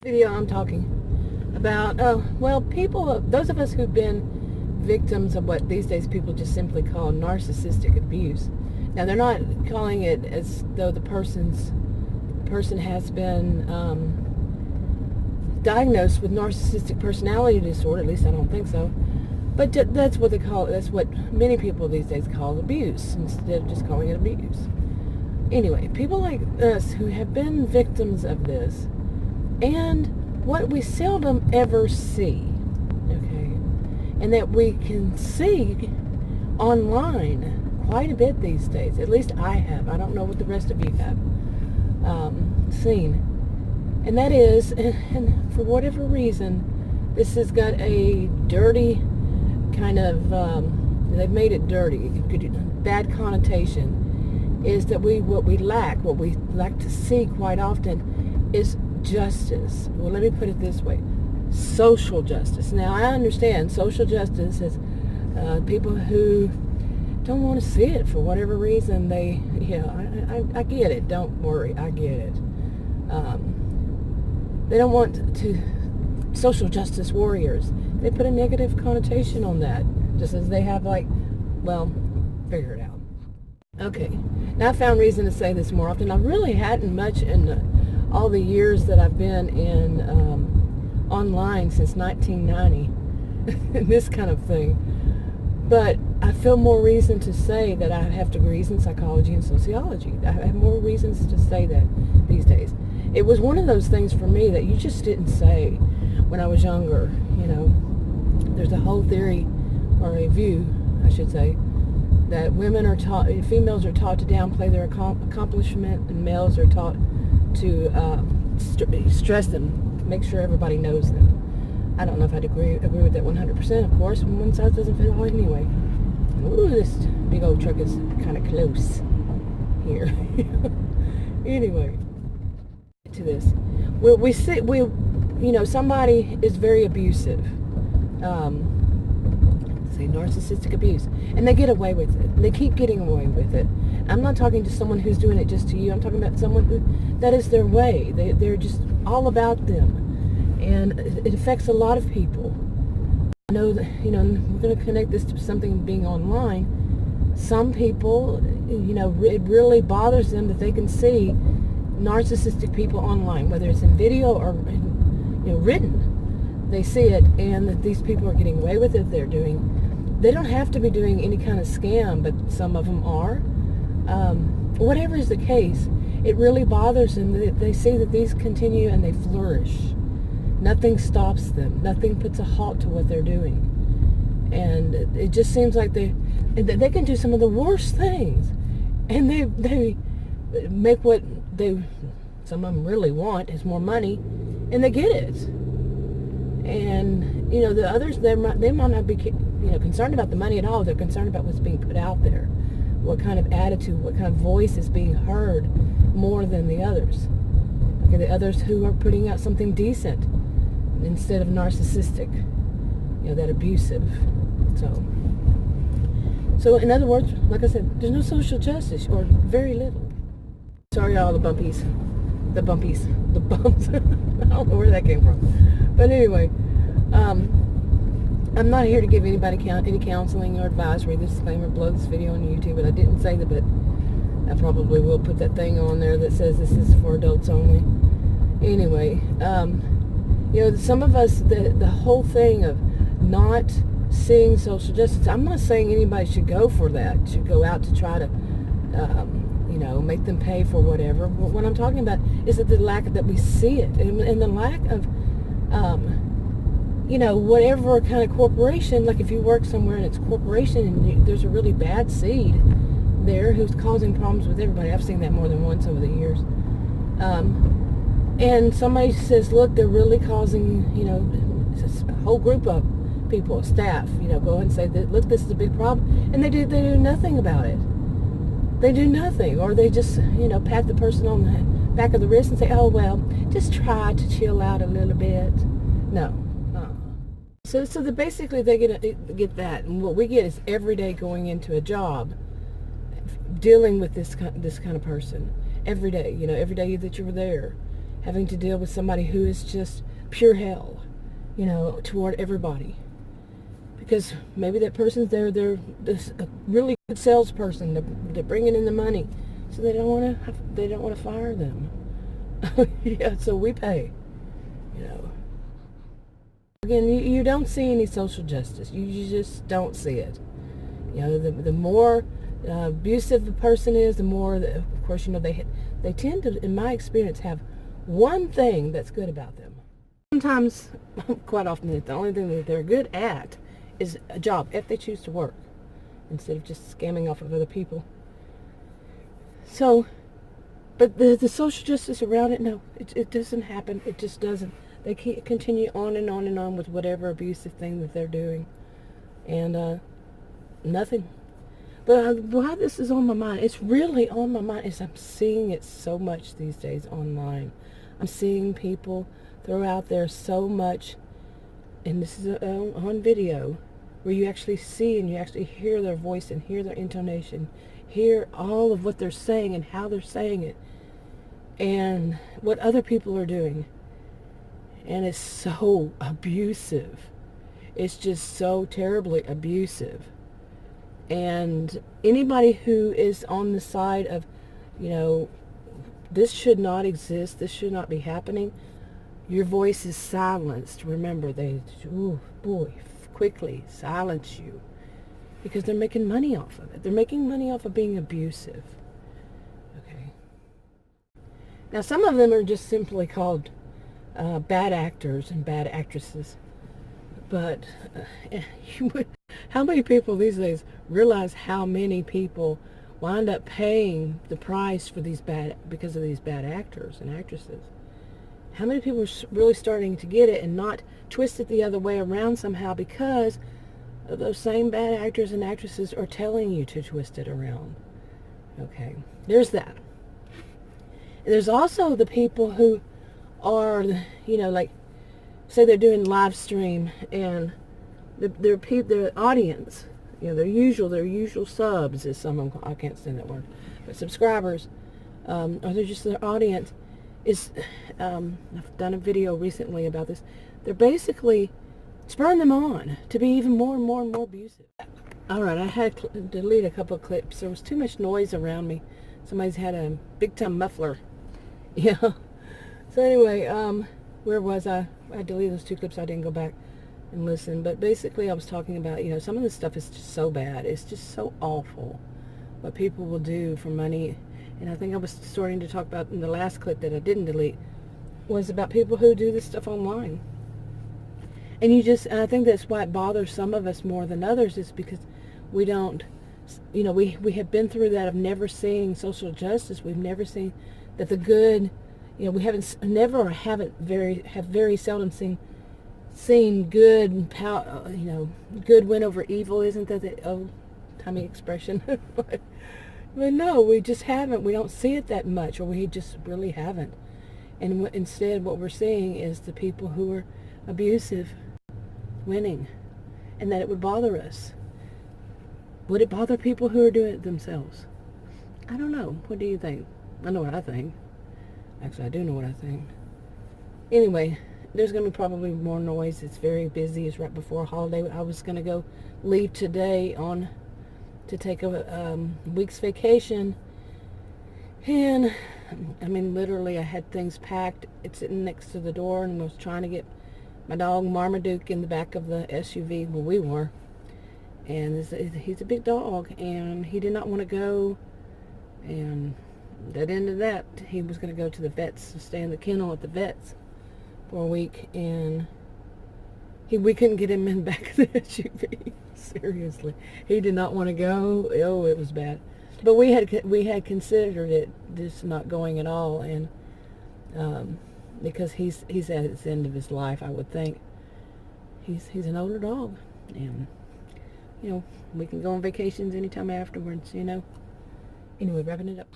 Video I'm talking about, well, people, those of us who've been victims of what these days people just simply call narcissistic abuse. Now, they're not calling it as though the person has been diagnosed with narcissistic personality disorder. At least I don't think so. But that's what they call it. That's what many people these days call abuse, instead of just calling it abuse. Anyway, people like us who have been victims of this, and what we seldom ever see, okay, and that we can see online quite a bit these days. At least I have. I don't know what the rest of you have seen. And that is, and for whatever reason, this has got a dirty kind of, they've made it dirty, bad connotation, is that what we lack to see quite often is justice. Well, let me put it this way: social justice. Now, I understand social justice is people who don't want to see it for whatever reason. I get it. Don't worry, I get it. They don't want to. Social justice warriors. They put a negative connotation on that, just as they have figure it out. Okay. Now, I found reason to say this more often. I really hadn't much in all the years that I've been in online since 1990, this kind of thing. But I feel more reason to say that I have degrees in psychology and sociology. I have more reasons to say that these days. It was one of those things for me that you just didn't say when I was younger. There's a whole theory, or a view, I should say, that females are taught to downplay their accomplishment, and males are taught to stress them, make sure everybody knows them. I don't know if I'd agree with that 100%, of course. One size doesn't fit all anyway. Ooh, this big old truck is kind of close here. Anyway, to this. Somebody is very abusive. Say narcissistic abuse. And they get away with it. They keep getting away with it. I'm not talking to someone who's doing it just to you. I'm talking about someone who, that is their way. They're just all about them. And it affects a lot of people. I know that, we're going to connect this to something being online. Some people, it really bothers them that they can see narcissistic people online, whether it's in video or written. They see it, and that these people are getting away with it. They don't have to be doing any kind of scam, but some of them are. Whatever is the case, it really bothers them that they see that these continue and they flourish. Nothing stops them. Nothing puts a halt to what they're doing. And it just seems like they can do some of the worst things. And they make what some of them really want is more money, and they get it. And the others, they might not be concerned about the money at all. They're concerned about what's being put out there, what kind of attitude, what kind of voice is being heard more than the others. Okay, the others who are putting out something decent instead of narcissistic, that abusive. So in other words, like I said, there's no social justice, or very little. Sorry, all the bumps. I don't know where that came from. But anyway, I'm not here to give anybody any counseling or advisory. This disclaimer, below this video on YouTube, but I didn't say that, but I probably will put that thing on there that says this is for adults only. Anyway, some of us, the whole thing of not seeing social justice, I'm not saying anybody should go for that, should go out to try to, make them pay for whatever. But what I'm talking about is that the lack that we see it, and the lack of, whatever kind of corporation, like if you work somewhere and it's a corporation and there's a really bad seed there who's causing problems with everybody. I've seen that more than once over the years. And somebody says, look, they're really causing, a whole group of people, staff, go and say that, look, this is a big problem. And they do nothing about it. They do nothing. Or they just, pat the person on the back of the wrist and say, oh, well, just try to chill out a little bit. No. So basically they get that. And what we get is every day going into a job, dealing with this kind of person. Every day, every day that you were there. having to deal with somebody who is just pure hell, toward everybody. Because maybe that person's they're this a really good salesperson. They're bringing in the money, so they don't want to fire them. Yeah, so we pay. Again, you don't see any social justice. You just don't see it. The more abusive the person is, the more, of course, they tend to, in my experience, have one thing that's good about them. Sometimes, quite often, the only thing that they're good at is a job, if they choose to work, instead of just scamming off of other people. So, but the social justice around it, no, it doesn't happen. It just doesn't. They continue on and on and on with whatever abusive thing that they're doing. And nothing. But why this is on my mind, it's really on my mind, is I'm seeing it so much these days online. I'm seeing people throw out there so much, and this is on video, where you actually see and you actually hear their voice and hear their intonation, hear all of what they're saying and how they're saying it, and what other people are doing. And it's so abusive. It's just so terribly abusive. And anybody who is on the side of, this should not exist, this should not be happening, your voice is silenced. Remember, they, quickly silence you. Because they're making money off of it. They're making money off of being abusive. Okay. Now, some of them are just simply called bad actors and bad actresses. But how many people these days realize how many people wind up paying the price for because of these bad actors and actresses? How many people are really starting to get it and not twist it the other way around somehow, because those same bad actors and actresses are telling you to twist it around? Okay, there's that. And there's also the people who are, like, say they're doing live stream, and their audience, their usual subs, is some of them, I can't stand that word, but subscribers, or they're just their audience is, I've done a video recently about this. They're basically spurring them on to be even more and more and more abusive. All right, I had to delete a couple of clips. There was too much noise around me. Somebody's had a big time muffler. Yeah. So anyway, where was I? I deleted those two clips. I didn't go back and listen. But basically, I was talking about, some of this stuff is just so bad. It's just so awful what people will do for money. And I think I was starting to talk about in the last clip that I didn't delete, was about people who do this stuff online. And I think that's why it bothers some of us more than others, is because we don't, we have been through that of never seeing social justice. We've never seen that the good, we have very seldom seen good, good win over evil. Isn't that the old-timey expression? But no, we just haven't. We don't see it that much, or we just really haven't. And instead, what we're seeing is the people who are abusive winning, and that it would bother us. Would it bother people who are doing it themselves? I don't know. What do you think? I know what I think. Actually, I do know what I think. Anyway, there's going to be probably more noise. It's very busy. It's right before a holiday. I was going to leave today to take a week's vacation. And, literally, I had things packed. It's sitting next to the door, and was trying to get my dog Marmaduke in the back of the SUV where we were. And he's a big dog, and he did not want to go. And that ended that. He was going to go to the vets, to stay in the kennel at the vets for a week, and we couldn't get him in the back of the SUV. Seriously, he did not want to go. Oh, it was bad. But we had considered it just not going at all, and because he's at the end of his life, I would think. He's an older dog, and we can go on vacations anytime afterwards. Anyway, wrapping it up.